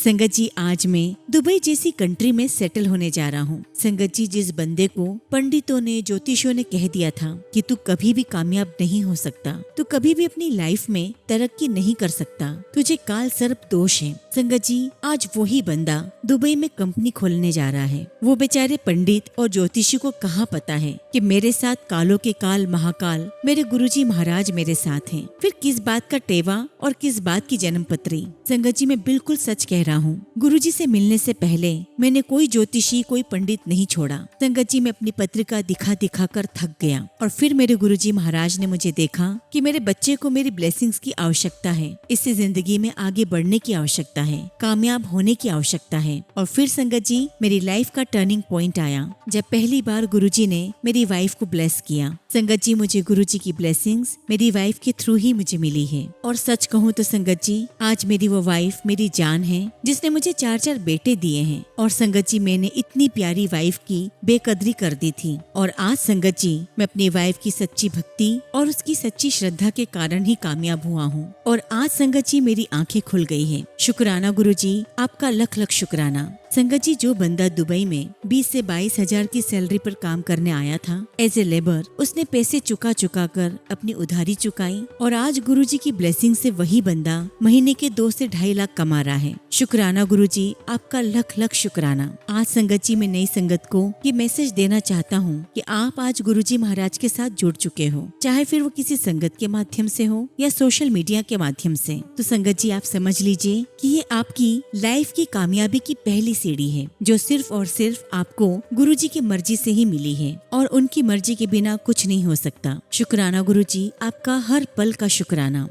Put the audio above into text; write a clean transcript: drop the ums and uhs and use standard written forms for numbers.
संगत जी, आज मैं दुबई जैसी कंट्री में सेटल होने जा रहा हूँ। संगत जी, जिस बंदे को पंडितों ने, ज्योतिषियों ने कह दिया था कि तू कभी भी कामयाब नहीं हो सकता, तू कभी भी अपनी लाइफ में तरक्की नहीं कर सकता, तुझे काल सर्प दोष है। संगत जी, आज वही बंदा दुबई में कंपनी खोलने जा रहा है। वो बेचारे पंडित और ज्योतिषी को कहाँ पता है कि मेरे साथ कालों के काल महाकाल मेरे गुरुजी महाराज मेरे साथ हैं। फिर किस बात का टेवा और किस बात की जन्म पत्री। संगत जी, मैं बिल्कुल सच कह रहा हूँ। गुरुजी से मिलने से पहले मैंने कोई ज्योतिषी, कोई पंडित नहीं छोड़ा। संगत जी, मैं अपनी पत्रिका दिखा दिखा कर थक गया और फिर मेरे गुरुजी महाराज ने मुझे देखा कि मेरे बच्चे को मेरी ब्लेसिंग्स की आवश्यकता है। इससे जिंदगी में आगे बढ़ने की आवश्यकता है, कामयाब होने की आवश्यकता है। और फिर संगत जी, मेरी लाइफ का टर्निंग पॉइंट आया जब पहली बार गुरुजी ने मेरी वाइफ को ब्लेस किया। संगत जी, मुझे गुरुजी की ब्लेसिंग्स मेरी वाइफ के थ्रू ही मुझे मिली है। और सच कहूँ तो संगत जी, आज मेरी वो वाइफ मेरी जान है जिसने मुझे 4 बेटे दिए हैं। और संगत जी, मैंने इतनी प्यारी वाइफ की बेकदरी कर दी थी। और आज संगत जी, मैं अपनी वाइफ की सच्ची भक्ति और उसकी सच्ची श्रद्धा के कारण ही कामयाब हुआ हूँ। और आज संगत जी, मेरी आंखें खुल गई है। शुक्राना गुरुजी, आपका लख लख शुक्राना। संगत जी, जो बंदा दुबई में 20 से 22 हजार की सैलरी पर काम करने आया था एज ए लेबर, उसने पैसे चुका चुका कर अपनी उधारी चुकाई और आज गुरुजी की ब्लेसिंग से वही बंदा महीने के 2 से 2.5 लाख कमा रहा है। शुक्राना गुरुजी, आपका लख लख शुक्राना। आज संगत जी, मैं नई संगत को ये मैसेज देना चाहता हूँ कि आप आज गुरुजी महाराज के साथ जुड़ चुके हो, चाहे फिर वो किसी संगत के माध्यम से हो या सोशल मीडिया के माध्यम से। तो संगत जी, आप समझ लीजिए कि ये आपकी लाइफ की कामयाबी की पहली सीढ़ी है, जो सिर्फ और सिर्फ आपको गुरुजी की मर्जी से ही मिली है और उनकी मर्जी के बिना कुछ नहीं हो सकता। शुक्राना गुरुजी, आपका हर पल का शुक्राना।